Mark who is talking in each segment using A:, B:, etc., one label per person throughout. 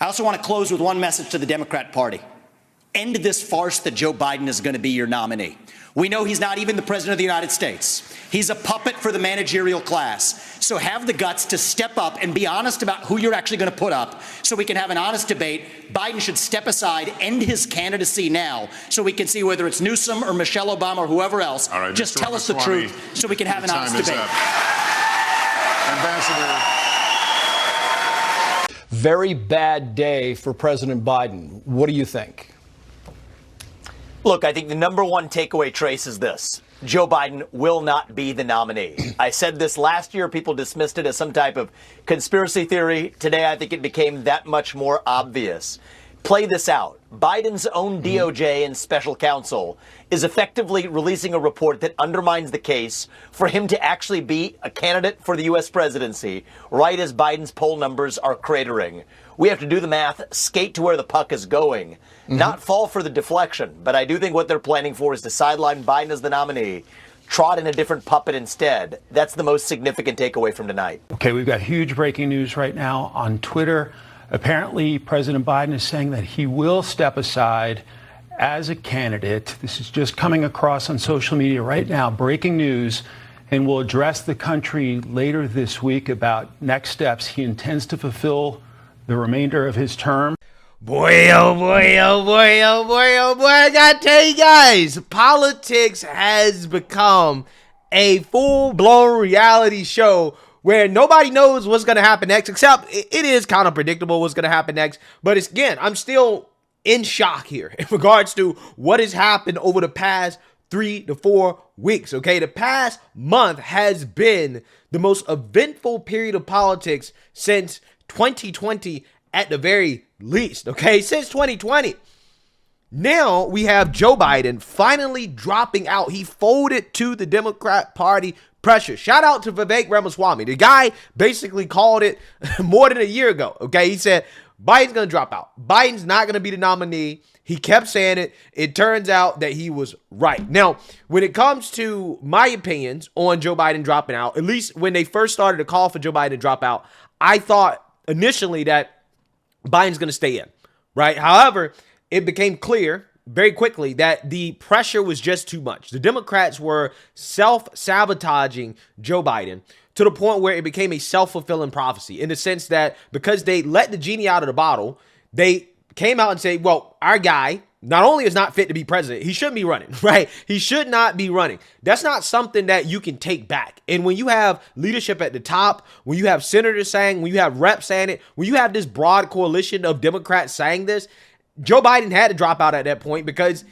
A: I also want to close with one message to the Democrat Party. End this farce that Joe Biden is going to be your nominee. We know he's not even the president of the United States. He's a puppet for the managerial class. So have the guts to step up and be honest about who you're actually going to put up so we can have an honest debate. Biden should step aside, end his candidacy now so we can see whether it's Newsom or Michelle Obama or whoever else.
B: All right,
A: just
B: Mr.
A: tell us the
B: Ramaswamy,
A: truth so we can have an honest
B: time is
A: debate.
B: up. Ambassador.
C: Very bad day for President Biden. What do you think?
D: Look, I think the number one takeaway, Trace, is this. Joe Biden will not be the nominee. I said this last year. People dismissed it as some type of conspiracy theory. Today, I think it became that much more obvious. Play this out. Biden's own DOJ and special counsel is effectively releasing a report that undermines the case for him to actually be a candidate for the U.S. presidency, right as Biden's poll numbers are cratering. We have to do the math, skate to where the puck is going, not fall for the deflection. But I do think what they're planning for is to sideline Biden as the nominee, trot in a different puppet instead. That's the most significant takeaway from tonight.
E: Okay, we've got huge breaking news right now on Twitter. Apparently, President Biden is saying that he will step aside as a candidate. This is just coming across on social media right now, breaking news, and will address the country later this week about next steps he intends to fulfill the remainder of his term.
F: Boy, oh boy, oh boy, oh boy, oh boy, I gotta tell you guys, politics has become a full-blown reality show where nobody knows what's going to happen next, except it is kind of predictable what's going to happen next. But it's, again, I'm still in shock here in regards to what has happened over the past 3 to 4 weeks, okay? The past month has been the most eventful period of politics since 2020 at the very least, okay? Since 2020. Now we have Joe Biden finally dropping out. He folded to the Democrat Party pressure. Shout out to Vivek Ramaswamy. The guy basically called it more than a year ago, okay? He said, Biden's going to drop out. Biden's not going to be the nominee. He kept saying it. It turns out that he was right. Now, when it comes to my opinions on Joe Biden dropping out, at least when they first started to call for Joe Biden to drop out, I thought initially that Biden's going to stay in, right? However, it became clear very quickly that the pressure was just too much. The Democrats were self-sabotaging Joe Biden to the point where it became a self-fulfilling prophecy in the sense that because they let the genie out of the bottle, they came out and said, well, our guy not only is not fit to be president, he shouldn't be running, right? He should not be running. That's not something that you can take back. And when you have leadership at the top, when you have senators saying, when you have reps saying it, when you have this broad coalition of Democrats saying this, Joe Biden had to drop out at that point because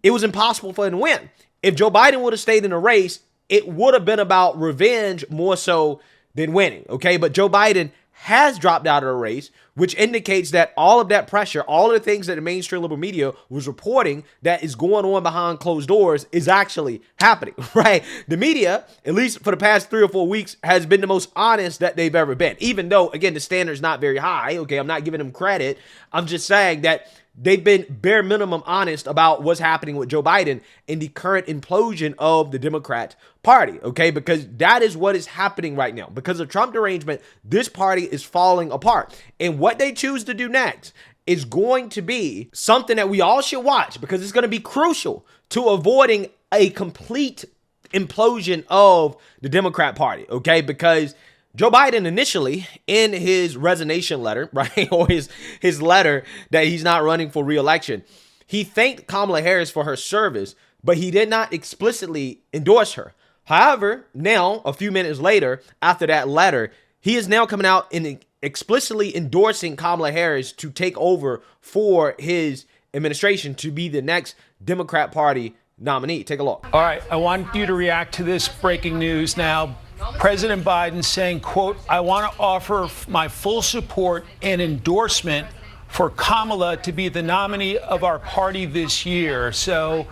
F: it was impossible for him to win. If Joe Biden would have stayed in the race, it would have been about revenge more so than winning, okay? But Joe Biden has dropped out of the race, which indicates that all of that pressure, all of the things that the mainstream liberal media was reporting that is going on behind closed doors is actually happening, right? The media, at least for the past 3 or 4 weeks, has been the most honest that they've ever been, even though, again, the standard's not very high, okay? I'm not giving them credit. I'm just saying that they've been bare minimum honest about what's happening with Joe Biden and the current implosion of the Democrat Party, okay? Because that is what is happening right now. Because of Trump derangement, this party is falling apart. And what they choose to do next is going to be something that we all should watch because it's going to be crucial to avoiding a complete implosion of the Democrat Party, okay? Because Joe Biden initially in his resignation letter, right, or his letter that he's not running for re-election, he thanked Kamala Harris for her service, but he did not explicitly endorse her. However, now, a few minutes later, after that letter, he is now coming out and explicitly endorsing Kamala Harris to take over for his administration to be the next Democrat Party nominee. Take a look.
E: All right, I want you to react to this breaking news now. President Biden saying, quote, I want to offer my full support and endorsement for Kamala to be the nominee of our party this year. So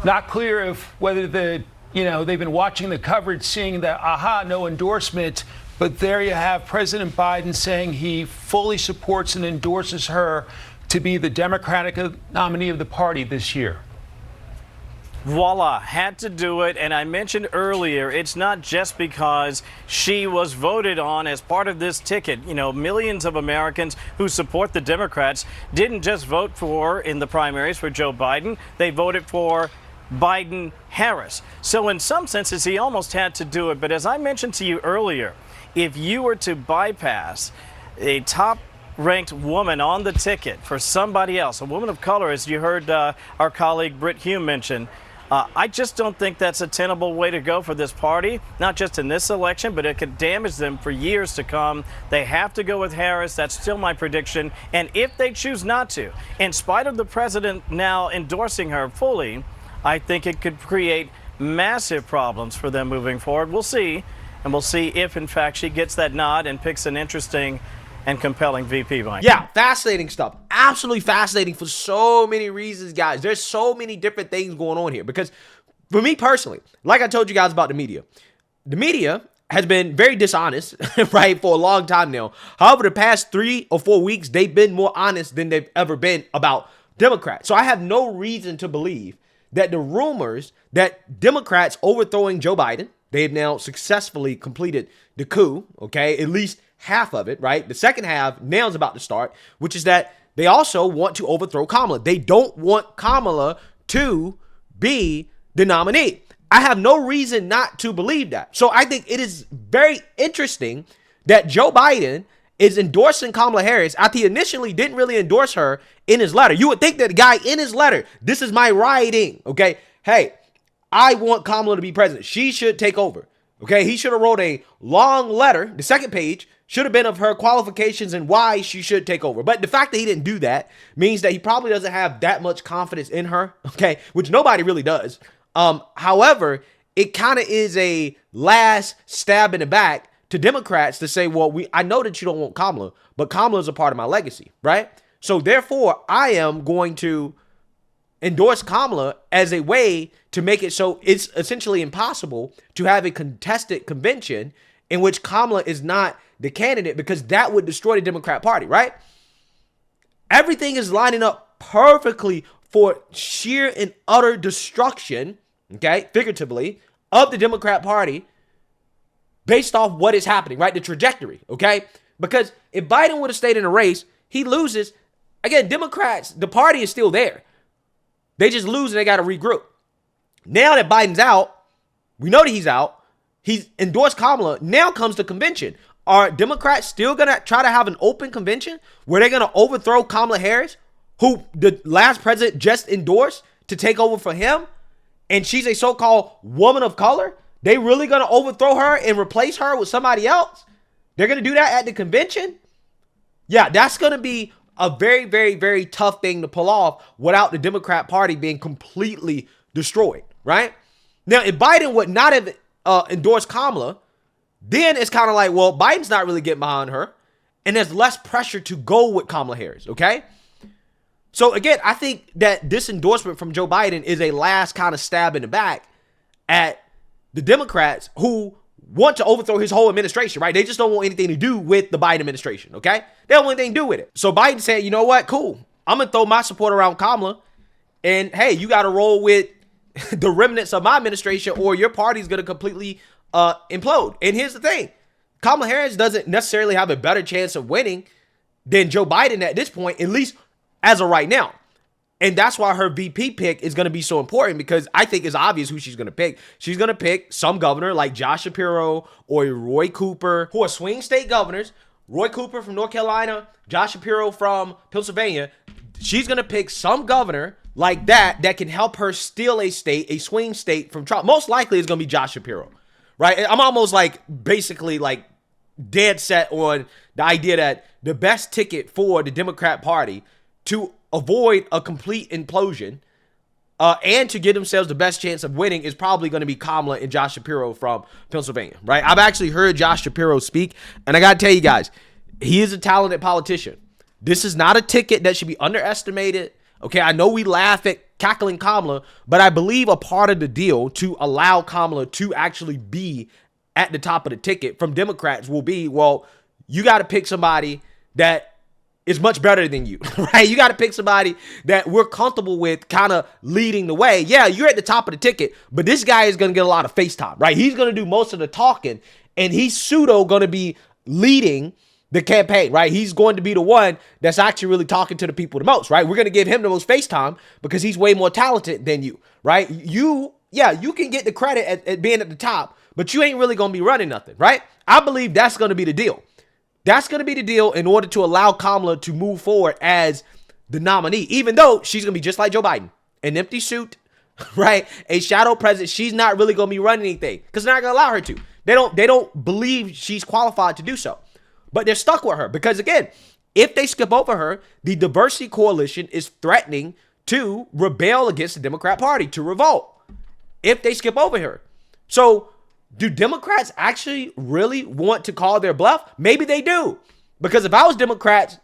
E: not clear if whether they've been watching the coverage, seeing that, no endorsement. But there you have President Biden saying he fully supports and endorses her to be the Democratic nominee of the party this year.
G: Voila, had to do it. And I mentioned earlier, it's not just because she was voted on as part of this ticket. You know, millions of Americans who support the Democrats didn't just vote for, in the primaries, for Joe Biden. They voted for Biden-Harris. So in some senses, he almost had to do it. But as I mentioned to you earlier, if you were to bypass a top-ranked woman on the ticket for somebody else, a woman of color, as you heard our colleague Britt Hume mention, I just don't think that's a tenable way to go for this party, not just in this election, but it could damage them for years to come. They have to go with Harris. That's still my prediction. And if they choose not to, in spite of the president now endorsing her fully, I think it could create massive problems for them moving forward. We'll see. And we'll see if, in fact, she gets that nod and picks an interesting and compelling VP, Mike.
F: Yeah, fascinating stuff. Absolutely fascinating for so many reasons, guys. There's so many different things going on here. Because for me personally, like I told you guys about the media has been very dishonest, right, for a long time now. However, the past 3 or 4 weeks, they've been more honest than they've ever been about Democrats. So I have no reason to believe that the rumors that Democrats overthrowing Joe Biden, they've now successfully completed the coup, okay, at least half of it, right? The second half now is about to start, which is that they also want to overthrow Kamala. They don't want Kamala to be the nominee. I have no reason not to believe that. So I think it is very interesting that Joe Biden is endorsing Kamala Harris after he initially didn't really endorse her in his letter. You would think that the guy in his letter, this is my writing, okay? Hey, I want Kamala to be president. She should take over, okay? He should have wrote a long letter. The second page should have been of her qualifications and why she should take over. But the fact that he didn't do that means that he probably doesn't have that much confidence in her, okay? Which nobody really does. However, it kind of is a last stab in the back to Democrats to say, well, I know that you don't want Kamala, but Kamala is a part of my legacy, right? So therefore, I am going to endorse Kamala as a way to make it so it's essentially impossible to have a contested convention in which Kamala is not the candidate, because that would destroy the Democrat Party, right? Everything is lining up perfectly for sheer and utter destruction, okay, figuratively, of the Democrat Party based off what is happening, right? The trajectory, okay? Because if Biden would have stayed in the race, he loses. Again, Democrats, the party is still there. They just lose and they got to regroup. Now that Biden's out, we know that he's out. He's endorsed Kamala. Now comes the convention. Are Democrats still going to try to have an open convention where they're going to overthrow Kamala Harris, who the last president just endorsed to take over for him? And she's a so-called woman of color. They really going to overthrow her and replace her with somebody else? They're going to do that at the convention? Yeah, that's going to be a very, very, very tough thing to pull off without the Democrat Party being completely destroyed, right? Now, if Biden would not have endorsed Kamala, then it's kind of like, well, Biden's not really getting behind her, and there's less pressure to go with Kamala Harris, okay? So again, I think that this endorsement from Joe Biden is a last kind of stab in the back at the Democrats who want to overthrow his whole administration, right? They just don't want anything to do with the Biden administration, okay? They don't want anything to do with it. So Biden said, you know what? Cool. I'm going to throw my support around Kamala, and hey, you got to roll with the remnants of my administration or your party's going to completely implode. And here's the thing. Kamala Harris doesn't necessarily have a better chance of winning than Joe Biden at this point, at least as of right now. And that's why her VP pick is going to be so important, because I think it's obvious who she's going to pick. She's going to pick some governor like Josh Shapiro or Roy Cooper, who are swing state governors. Roy Cooper from North Carolina, Josh Shapiro from Pennsylvania. She's going to pick some governor like that can help her steal a state, a swing state from Trump. Most likely it's going to be Josh Shapiro, right? I'm almost like basically like dead set on the idea that the best ticket for the Democrat Party to avoid a complete implosion and to give themselves the best chance of winning is probably going to be Kamala and Josh Shapiro from Pennsylvania, right? I've actually heard Josh Shapiro speak, and I got to tell you guys, he is a talented politician. This is not a ticket that should be underestimated. Okay, I know we laugh at cackling Kamala, but I believe a part of the deal to allow Kamala to actually be at the top of the ticket from Democrats will be, well, you got to pick somebody that is much better than you, right? You got to pick somebody that we're comfortable with kind of leading the way. Yeah, you're at the top of the ticket, but this guy is going to get a lot of face time, right? He's going to do most of the talking, and he's pseudo going to be leading the campaign, right? He's going to be the one that's actually really talking to the people the most, right? We're going to give him the most face time because he's way more talented than you, right? You can get the credit at being at the top, but you ain't really going to be running nothing, right? I believe that's going to be the deal. That's going to be the deal in order to allow Kamala to move forward as the nominee, even though she's going to be just like Joe Biden, an empty suit, right? A shadow president. She's not really going to be running anything because they're not going to allow her to. They don't believe she's qualified to do so, but they're stuck with her because, again, if they skip over her, the diversity coalition is threatening to rebel against the Democrat Party, to revolt if they skip over her. So do Democrats actually really want to call their bluff? Maybe they do. Because if I was Democrats,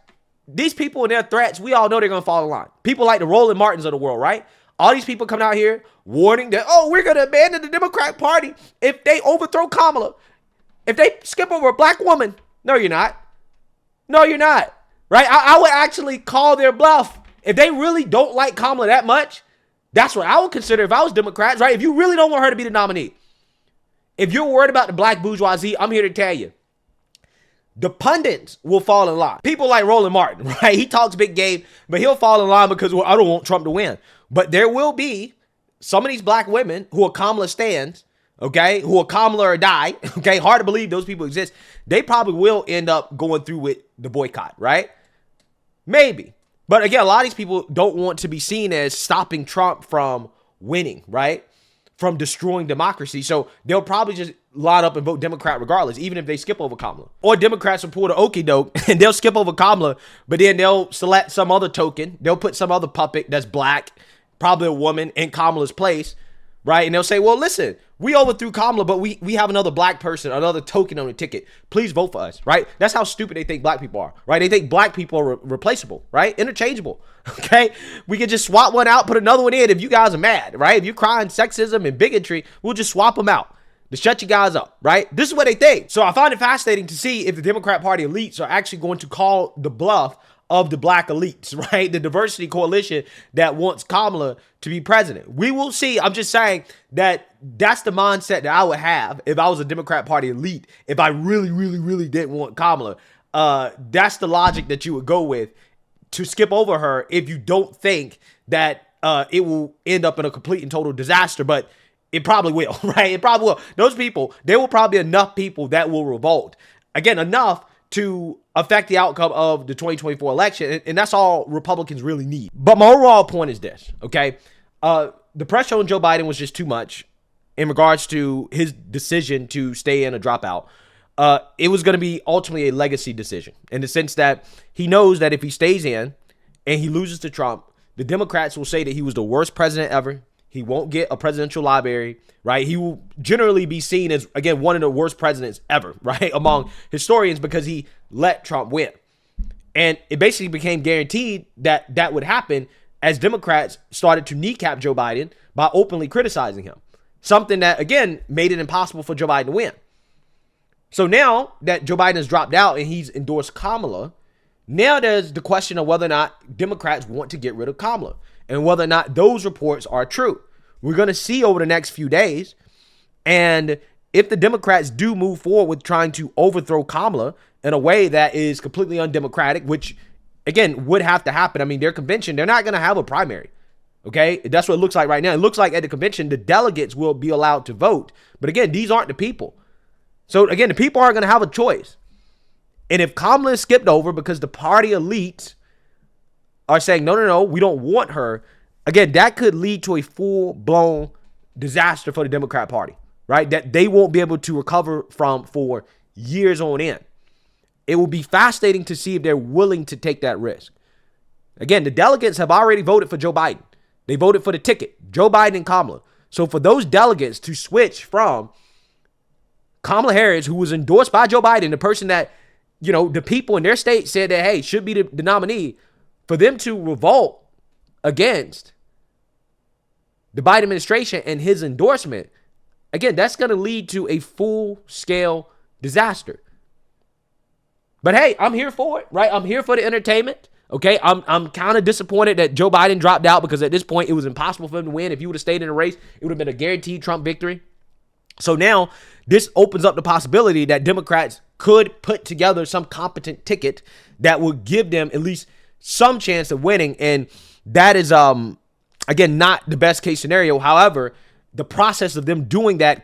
F: these people and their threats, we all know they're going to fall in line. People like the Roland Martins of the world, right? All these people coming out here warning that, oh, we're going to abandon the Democrat Party if they overthrow Kamala. If they skip over a black woman. No, you're not. No, you're not. Right? I would actually call their bluff. If they really don't like Kamala that much, that's what I would consider if I was Democrats, right? If you really don't want her to be the nominee. If you're worried about the black bourgeoisie, I'm here to tell you, the pundits will fall in line. People like Roland Martin, right? He talks big game, but he'll fall in line because, well, I don't want Trump to win. But there will be some of these black women who are Kamala stands, okay, who are Kamala or die, okay? Hard to believe those people exist. They probably will end up going through with the boycott, right? Maybe. But again, a lot of these people don't want to be seen as stopping Trump from winning, right? From destroying democracy. So they'll probably just line up and vote Democrat regardless, even if they skip over Kamala. Or Democrats will pull the okie doke and they'll skip over Kamala, but then they'll select some other token. They'll put some other puppet that's black, probably a woman, in Kamala's place, right? And they'll say, well, listen, we overthrew Kamala, but we have another black person, another token on the ticket. Please vote for us, right? That's how stupid they think black people are, right? They think black people are replaceable, right? Interchangeable, okay? We can just swap one out, put another one in if you guys are mad, right? If you're crying sexism and bigotry, we'll just swap them out to shut you guys up, right? This is what they think. So I find it fascinating to see if the Democrat Party elites are actually going to call the bluff of the black elites, right? The diversity coalition that wants Kamala to be president. We will see. I'm just saying that that's the mindset that I would have if I was a Democrat Party elite. If I really, really, really didn't want Kamala, that's the logic that you would go with to skip over her if you don't think that it will end up in a complete and total disaster. But it probably will, right? It probably will. Those people, there will probably be enough people that will revolt. Again, enough to affect the outcome of the 2024 election. And that's all Republicans really need. But my overall point is this, okay? The pressure on Joe Biden was just too much in regards to his decision to stay in or drop out. It was going to be ultimately a legacy decision in the sense that he knows that if he stays in and he loses to Trump, the Democrats will say that he was the worst president ever. He won't get a presidential library, right? He will generally be seen as, again, one of the worst presidents ever, right? Among historians because he let Trump win. And it basically became guaranteed that that would happen as Democrats started to kneecap Joe Biden by openly criticizing him. Something that, again, made it impossible for Joe Biden to win. So now that Joe Biden has dropped out and he's endorsed Kamala, now there's the question of whether or not Democrats want to get rid of Kamala and whether or not those reports are true. We're going to see over the next few days. And if the Democrats do move forward with trying to overthrow Kamala in a way that is completely undemocratic, which, again, would have to happen. I mean, their convention, they're not going to have a primary. Okay, that's what it looks like right now. It looks like at the convention, the delegates will be allowed to vote. But again, these aren't the people. So again, the people aren't going to have a choice. And if Kamala is skipped over because the party elites are saying, no, we don't want her. Again, that could lead to a full-blown disaster for the Democrat Party, right? That they won't be able to recover from for years on end. It will be fascinating to see if they're willing to take that risk. Again, the delegates have already voted for Joe Biden. They voted for the ticket, Joe Biden and Kamala. So for those delegates to switch from Kamala Harris, who was endorsed by Joe Biden, the person that, you know, the people in their state said that, hey, should be the nominee, for them to revolt against the Biden administration and his endorsement, again, that's going to lead to a full-scale disaster. But hey, I'm here for it, right? I'm here for the entertainment. Okay, I'm kind of disappointed that Joe Biden dropped out because at this point it was impossible for him to win. If he would have stayed in the race, it would have been a guaranteed Trump victory. So now this opens up the possibility that Democrats could put together some competent ticket that would give them at least some chance of winning. And that is, again, not the best case scenario. However, the process of them doing that